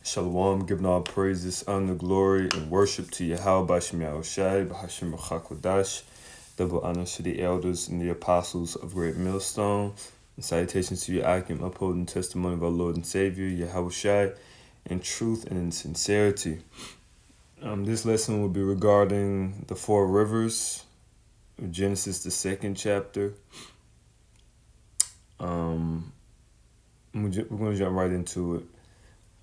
Shalom, giving all praises, honor, glory, and worship to Yahweh Bashem Yahushai, Bahashem Rachakodash. Double honor to the elders and the apostles of Great Millstone. And salutations to your Akim, upholding testimony of our Lord and Savior, Yahushai, in truth and in sincerity. This lesson will be regarding the four rivers of Genesis, the second chapter. We're going to jump right into it.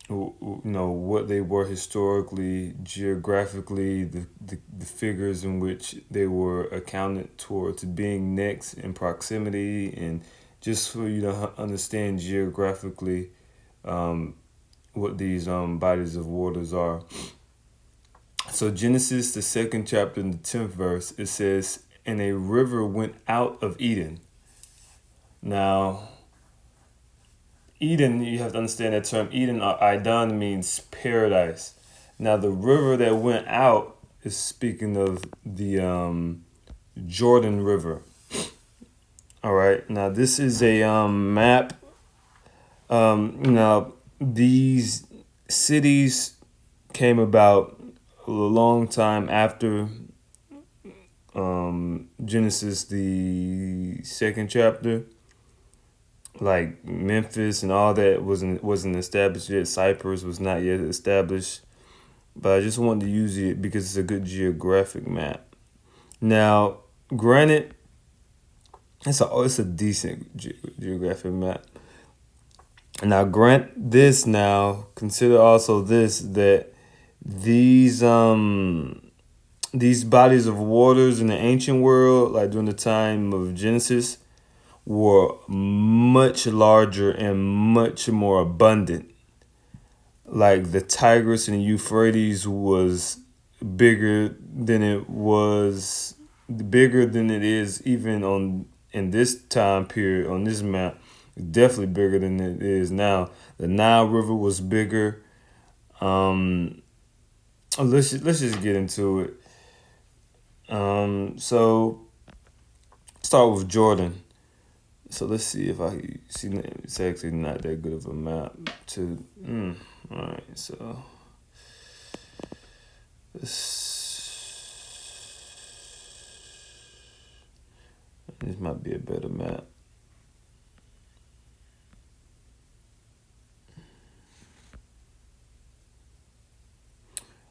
What they were historically, geographically, the figures in which they were accounted towards being next in proximity, and just for you to understand geographically what these bodies of waters are. So Genesis, the second chapter, in the 10th verse, it says, "And a river went out of Eden." Now, Eden, you have to understand that term. Eden, Idan, means paradise. Now, the river that went out is speaking of the Jordan River. All right. Now, this is a map. Now, these cities came about a long time after Genesis, the second chapter. Like Memphis and all that wasn't established yet. Cyprus was not yet established, but I just wanted to use it because it's a good geographic map. Now, granted, it's a decent geographic map. Now, consider also this, that these bodies of waters in the ancient world, like during the time of Genesis, were much larger and much more abundant. Like the Tigris and the Euphrates was bigger than it is even in this time period on this map. Definitely bigger than it is now. The Nile River was bigger. Let's just get into it. So start with Jordan. So let's see if I see. It's actually not that good of a map to. All right, so this might be a better map.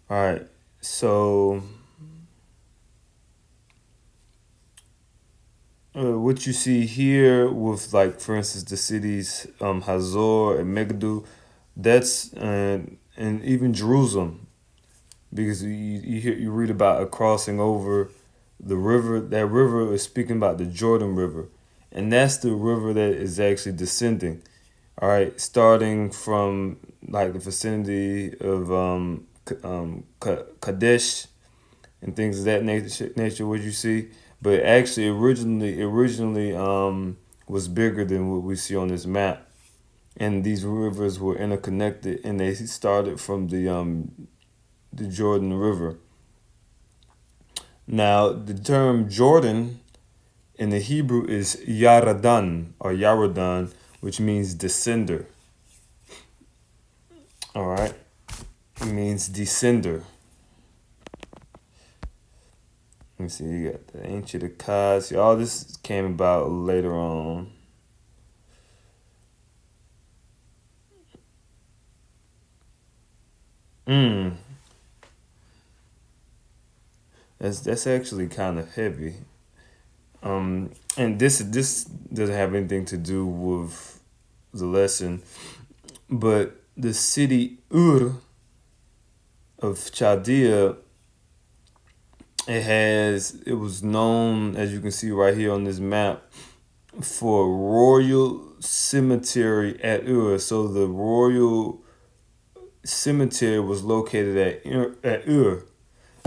All right, so what you see here with, like, for instance, the cities Hazor and Megiddo, that's and even Jerusalem, because you read about a crossing over the river. That river is speaking about the Jordan River, and that's the river that is actually descending. All right, starting from like the vicinity of Kadesh and things of that nature. What you see. But actually, originally was bigger than what we see on this map, and these rivers were interconnected, and they started from the Jordan River. Now, the term Jordan in the Hebrew is Yaradan or Yaradan, which means descender. All right, it means descender. Let me see, you got the ancient Akkad. All this came about later on. That's actually kind of heavy. And this doesn't have anything to do with the lesson, but the city Ur of Chaldea, it was known, as you can see right here on this map, for a royal cemetery at Ur. So the royal cemetery was located at Ur.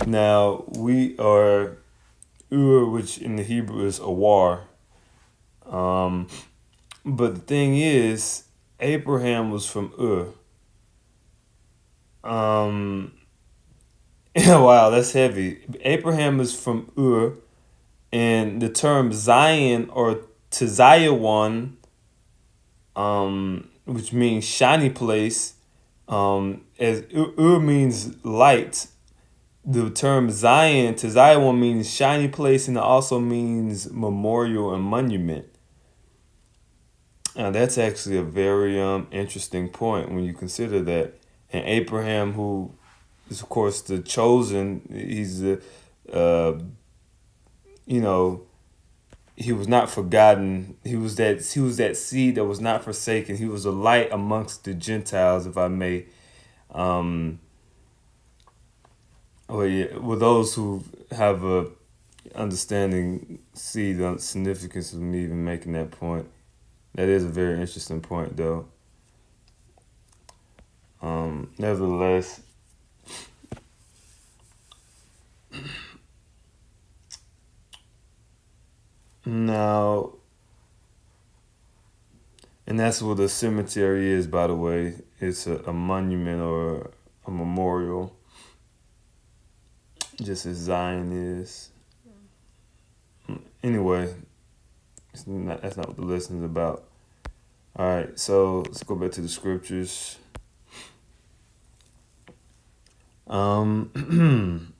Now, we are Ur, which in the Hebrew is Awar. But the thing is, Abraham was from Ur. Wow, that's heavy. Abraham is from Ur, and the term Zion or Tzayawan, which means shiny place, As Ur means light, the term Zion to Zion means shiny place, and it also means memorial and monument. Now that's actually a very interesting point when you consider that. And Abraham, who is of course the chosen, he's the you know, he was not forgotten. He was that seed that was not forsaken. He was a light amongst the Gentiles, if I may. Um, well, yeah, well, those who have a understanding see the significance of me even making that point. That is a very interesting point, though. Nevertheless, now, and that's what a cemetery is, by the way. It's a monument or a memorial, just as Zion is. Anyway, that's not what the lesson is about. All right, so let's go back to the scriptures. Um,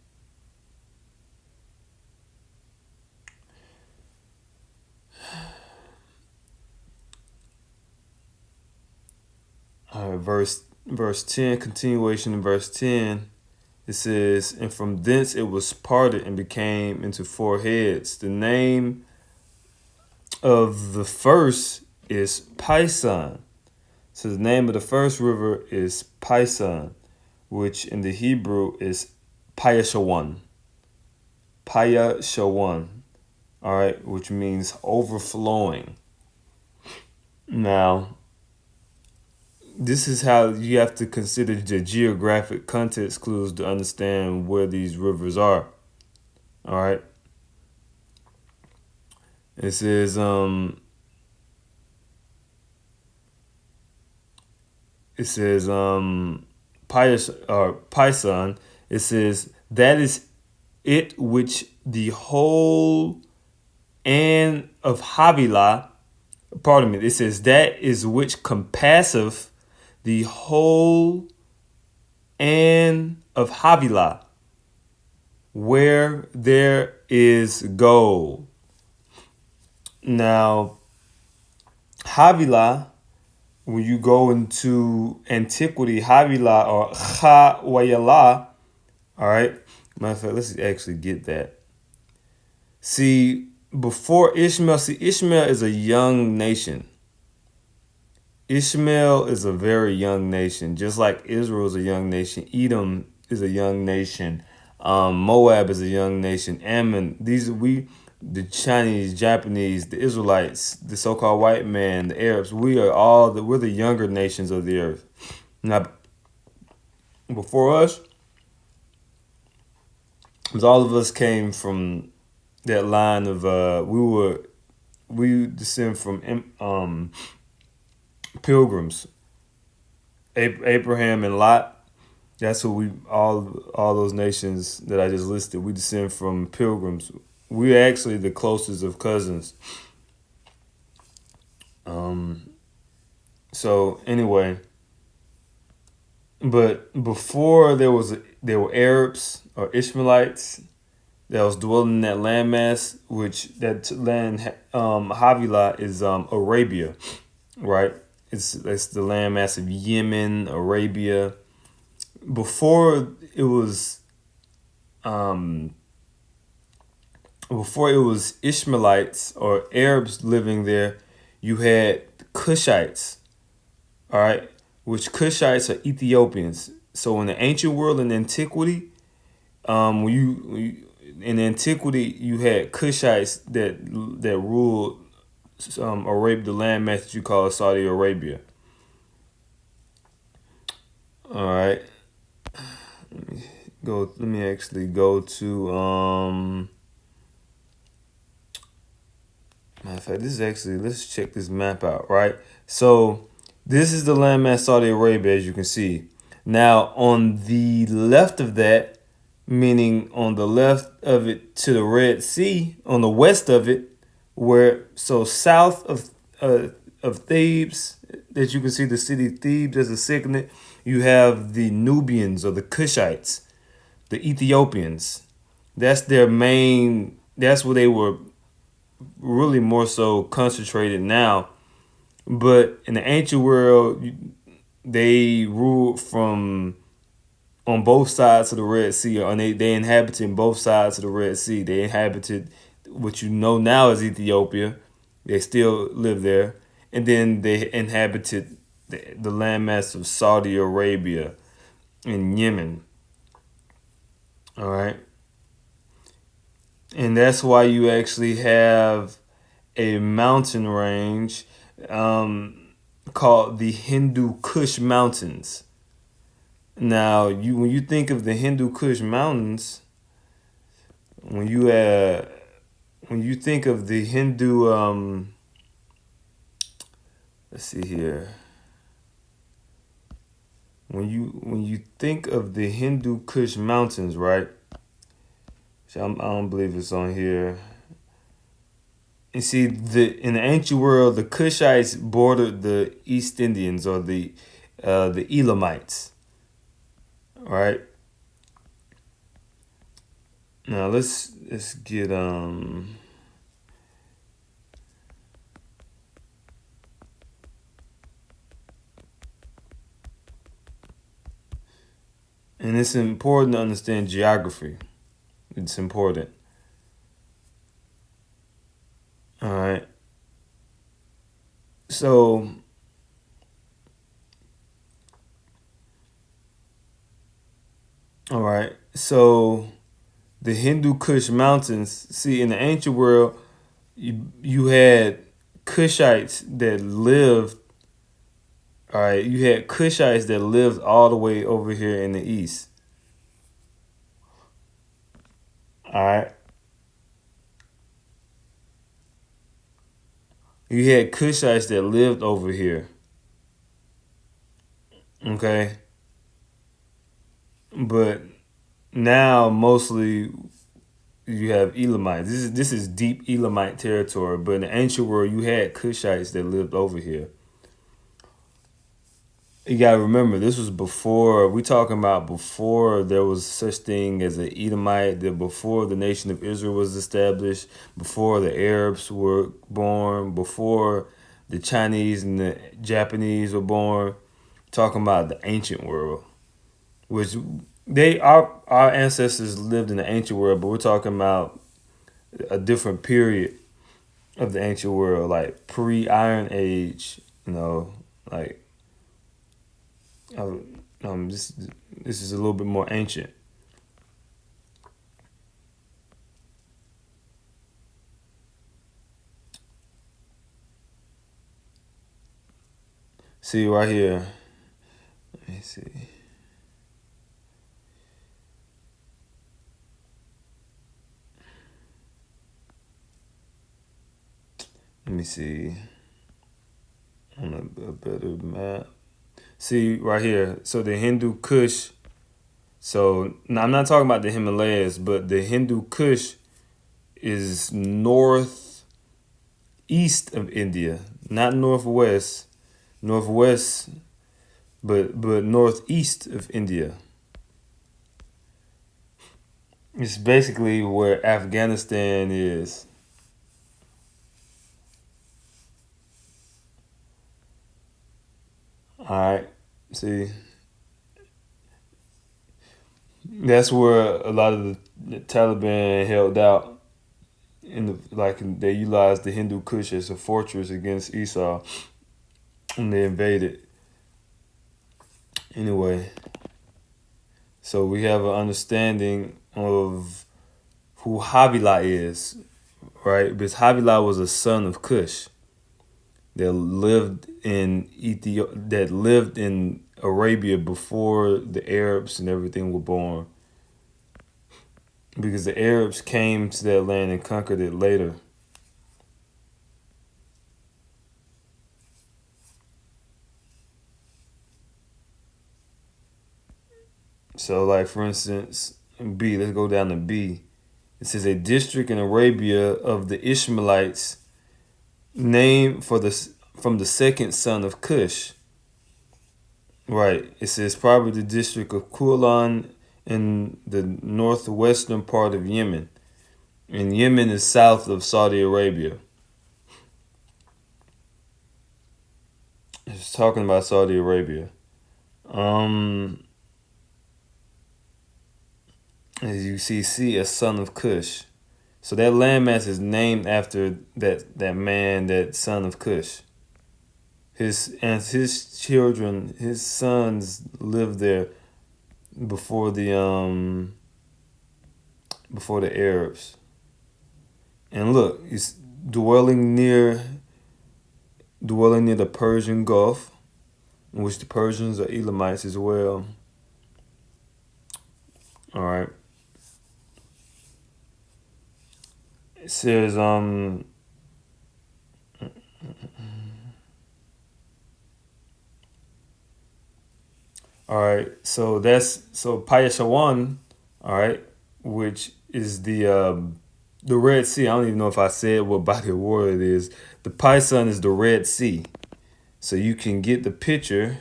all right, verse 10, continuation in verse 10. It says, and from thence it was parted and became into four heads. The name of the first is Pison. So the name of the first river is Pison, which in the Hebrew is Payashawan. Payashawan. All right, which means overflowing. Now, this is how you have to consider the geographic context clues to understand where these rivers are. All right. It says Pison. It says that is it which the whole and of Havilah, pardon me, it says that is which compasseth the whole and of Havilah, where there is gold. Now, Havilah, when you go into antiquity, Havilah or Chawayala, all right, matter of fact, let's actually get that. See, before Ishmael, Ishmael is a young nation. Ishmael is a very young nation, just like Israel is a young nation. Edom is a young nation. Moab is a young nation. Ammon, the Chinese, Japanese, the Israelites, the so-called white man, the Arabs, we're the younger nations of the earth. Now, before us, because all of us came from that line of we descend from pilgrims, Abraham and Lot. That's what all those nations that I just listed. We descend from pilgrims. We're actually the closest of cousins. So anyway, but before there were Arabs or Ishmaelites that was dwelling in that landmass, which that land Havilah is Arabia, right? It's the landmass of Yemen, Arabia. Before it was Ishmaelites or Arabs living there, you had Cushites, all right, which Cushites are Ethiopians. So in the ancient world, in antiquity, in antiquity you had Cushites that ruled Arabia, the landmass that you call Saudi Arabia. All right, let me actually go to matter of fact, let's check this map out, right? So this is the landmass Saudi Arabia, as you can see. Now, on the left of that, meaning on the left of it to the Red Sea, on the west of it, south of Thebes, that you can see the city Thebes as a signet, You have the Nubians or the Cushites, the Ethiopians. That's their main. That's where they were really more so concentrated now. But in the ancient world, they ruled from on both sides of the Red Sea, and they inhabited both sides of the Red Sea. They inhabited what you know now as Ethiopia. They still live there. And then they inhabited the landmass of Saudi Arabia and Yemen. All right. And that's why you actually have a mountain range called the Hindu Kush Mountains. Now, when you think of the Hindu Kush Mountains, when you think of the Hindu, let's see here. When you think of the Hindu Kush Mountains, right? So I don't believe it's on here. You see, in the ancient world, the Kushites bordered the East Indians or the Elamites. All right. Now let's get and it's important to understand geography. It's important. All right. So all right. So the Hindu Kush Mountains. See, in the ancient world, you had Kushites that lived. All right, you had Kushites that lived all the way over here in the east. All right. You had Kushites that lived over here. Okay. But now mostly you have Elamites. This is deep Elamite territory. But in the ancient world, you had Kushites that lived over here. You gotta remember, this was before we talking about before there was such thing as an Edomite. That before the nation of Israel was established, before the Arabs were born, before the Chinese and the Japanese were born. Talking about the ancient world, which our ancestors lived in the ancient world, but we're talking about a different period of the ancient world, like pre-Iron Age. Like this is a little bit more ancient. See right here. Let me see. Let me see on a better map. See right here. So the Hindu Kush. So now I'm not talking about the Himalayas, but the Hindu Kush is northeast of India, not northwest. Northwest, but northeast of India. It's basically where Afghanistan is. All right. See, that's where a lot of the Taliban held out. They utilized the Hindu Kush as a fortress against Esau, and they invaded. Anyway, so we have an understanding of who Havilah is, right? Because Havilah was a son of Cush that lived in that lived in Arabia before the Arabs and everything were born. Because the Arabs came to that land and conquered it later. So, like for instance, B. Let's go down to B. It says a district in Arabia of the Ishmaelites, named from the second son of Cush. Right. It says probably the district of Kulan in the northwestern part of Yemen. And Yemen is south of Saudi Arabia. It's talking about Saudi Arabia. Um, as you see, a son of Cush. So that landmass is named after that man, that son of Cush. His children, his sons lived there before the Arabs. And look, he's dwelling near the Persian Gulf, in which the Persians are Elamites as well. All right. It says all right, so Payashawan, all right, which is the Red Sea. I don't even know if I said what body of water it is. The Paysan is the Red Sea. So you can get the picture.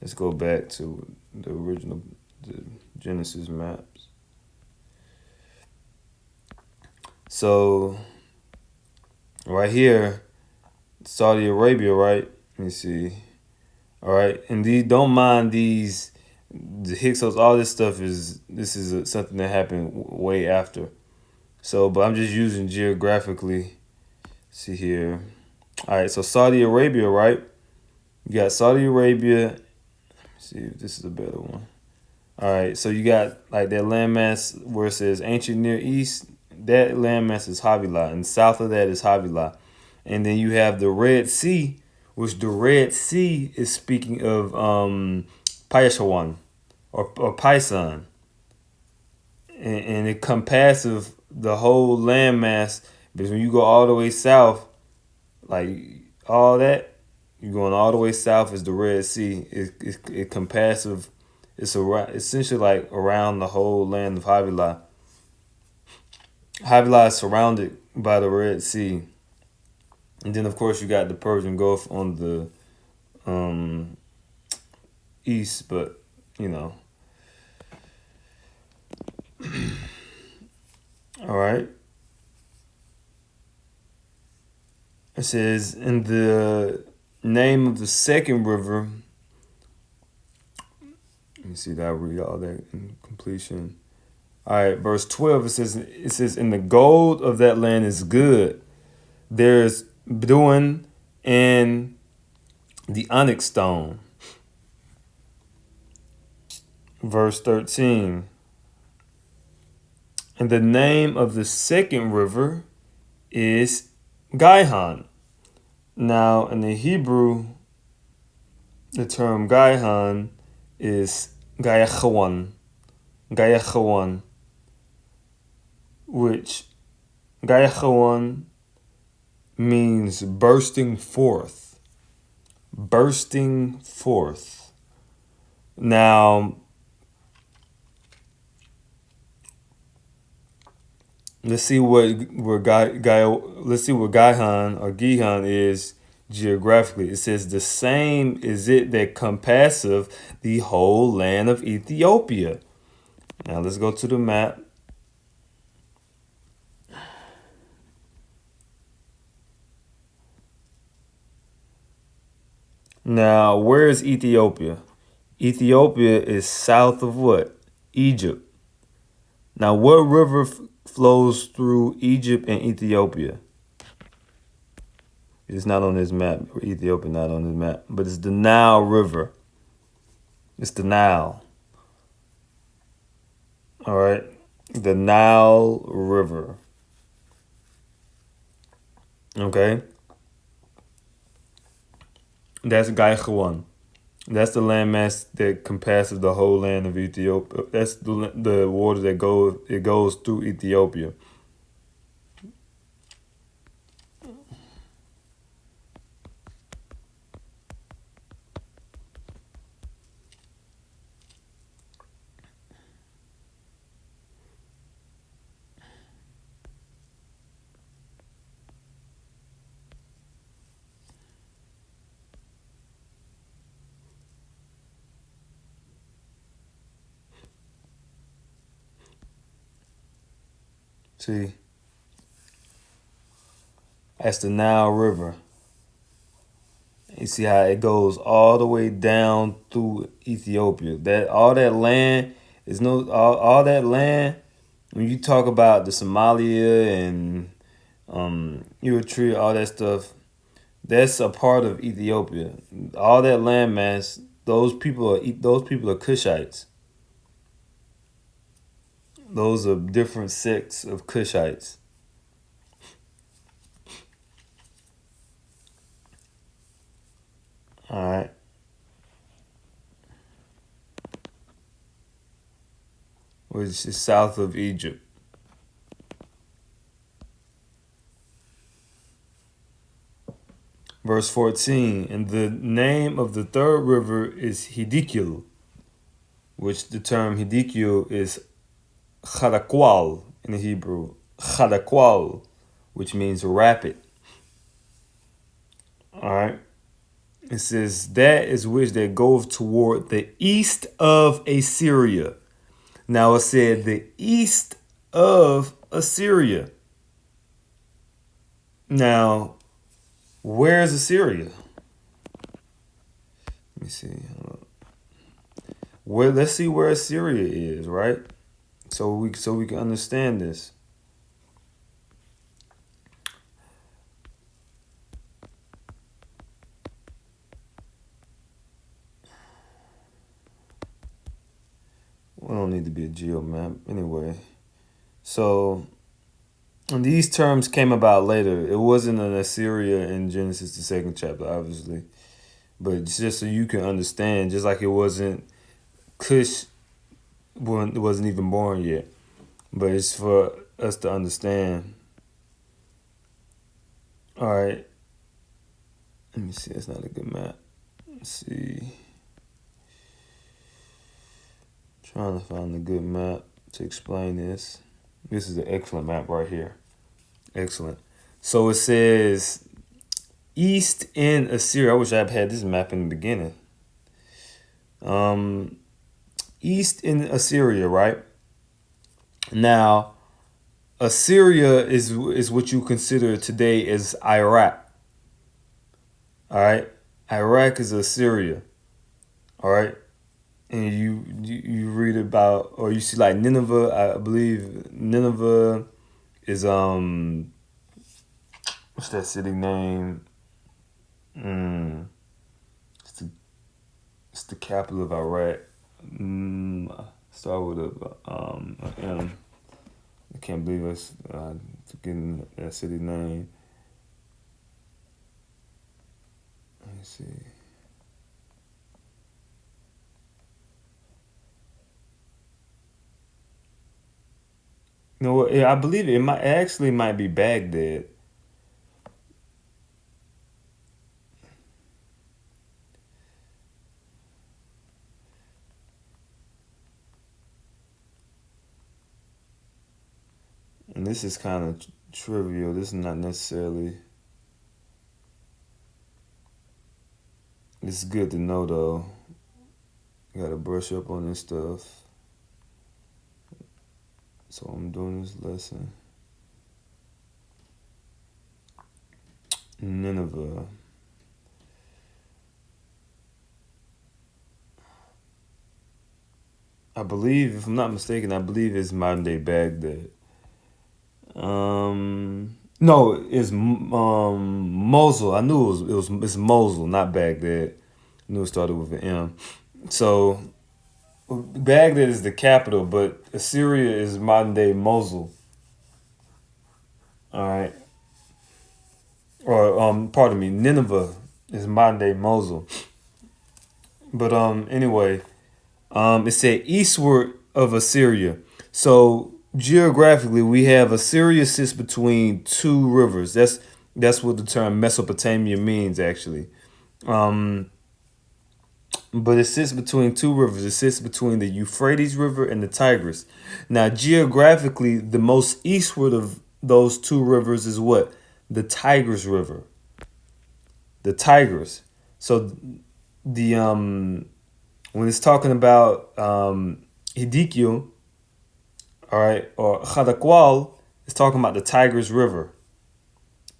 Let's go back to the original the Genesis maps. So right here, Saudi Arabia, right? Let me see. All right, and don't mind these, the Hyksos. All this stuff is something that happened way after. So, but I'm just using geographically. See here. All right, so Saudi Arabia, right? You got Saudi Arabia. See if this is a better one. All right, so you got like that landmass where it says ancient Near East. That landmass is Havilah, and south of that is Havilah, and then you have the Red Sea, which the Red Sea is speaking of Paishawan or Paisan, and it compasses the whole landmass. Because when you go all the way south, like all that, you're going all the way south is the Red Sea. It compasses. It's essentially like around the whole land of Havilah. Havilah is surrounded by the Red Sea, and then of course you got the Persian Gulf on the um, east. But you know, all right. It says in the name of the second river. Let me see that I read all that in completion. All right, verse 12. It says and the gold of that land is good. There's Bedouin and the onyx stone. Verse 13. And the name of the second river is Gihon. Now, in the Hebrew, the term Gihon is Gayachawan. Gayachawan, which Gayachawan means bursting forth. Bursting forth. Now, let's see what Gihon or Gihon is geographically. It says the same is it that compasseth the whole land of Ethiopia. Now let's go to the map. Now, where is Ethiopia? Ethiopia is south of what? Egypt. Now, what river flows through Egypt and Ethiopia? It's not on this map. Ethiopia not on this map, but it's the Nile River. It's the Nile. All right, the Nile River. Okay, that's Gaichawan. That's the landmass that compasses the whole land of Ethiopia. That's the water that goes through Ethiopia. See, that's the Nile River. You see how it goes all the way down through Ethiopia. That all that land is no all that land. When you talk about the Somalia and Eritrea, all that stuff, that's a part of Ethiopia. All that landmass, those people are Cushites. Those are different sects of Cushites. All right. Which is south of Egypt. Verse 14, and the name of the third river is Hiddekel, which the term Hiddekel is Chadakwal in Hebrew. Chadakwal, which means rapid. All right. It says, that is which that goeth toward the east of Assyria. Now it said the east of Assyria. Now, where's Assyria? Let me see. Let's see where Assyria is, right? So we can understand this. We don't need to be a geo map anyway. So, and these terms came about later. It wasn't an Assyria in Genesis, the second chapter, obviously. But just so you can understand, just like it wasn't Cush, it wasn't even born yet. But it's for us to understand. All right. Let me see. That's not a good map. Let's see. Trying to find a good map to explain this. This is an excellent map right here. Excellent. So it says east in Assyria. I wish I'd had this map in the beginning. East in Assyria, right? Now, Assyria is what you consider today as Iraq. All right? Iraq is Assyria. All right? And you read about, or you see like Nineveh. I believe Nineveh is what's that city name? It's the capital of Iraq. Start with a M. I can't believe it's forgetting that city name. Let me see. You know what? I believe it might be Baghdad. And this is kind of trivial. This is not necessarily. It's good to know though. You gotta brush up on this stuff. So I'm doing this lesson. Nineveh. I believe, if I'm not mistaken, I believe it's modern day Baghdad. No, it's Mosul. I knew it's Mosul, not Baghdad. I knew it started with an M. So Baghdad is the capital, but Assyria is modern day Mosul. All right. Or pardon me, Nineveh is modern day Mosul. But anyway, it said eastward of Assyria. So geographically, we have Assyria sits between two rivers. That's what the term Mesopotamia means, actually. But it sits between two rivers. It sits between the Euphrates River and the Tigris. Now, geographically, the most eastward of those two rivers is what? The Tigris River. The Tigris. So the when it's talking about Hiddekel, all right, or Chadakwal, It's talking about the Tigris River.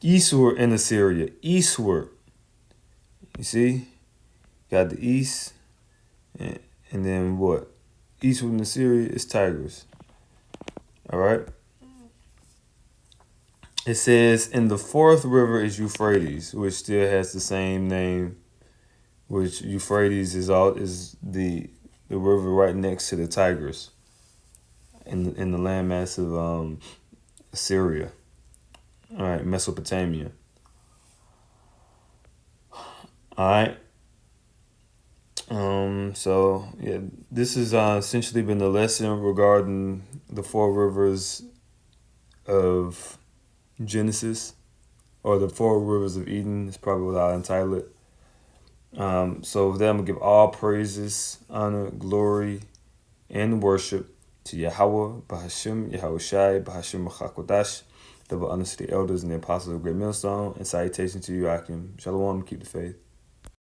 Eastward in Assyria. Eastward. You see? Got the east. And then what? Eastward in Assyria is Tigris. Alright? It says, and the fourth river is Euphrates, which still has the same name, which Euphrates is the river right next to the Tigris in the landmass of Assyria. All right, Mesopotamia. All right. So yeah, this has essentially been the lesson regarding the four rivers of Genesis, or the four rivers of Eden. Is probably what I'll entitle it. So with that, I'm gonna give all praises, honor, glory, and worship to Yahweh, Bahashim, Yahushai, Bahashim Machakodash, double honor to the elders and the apostles of Great Millstone, and salutation to you, Akim. Shalom, keep the faith.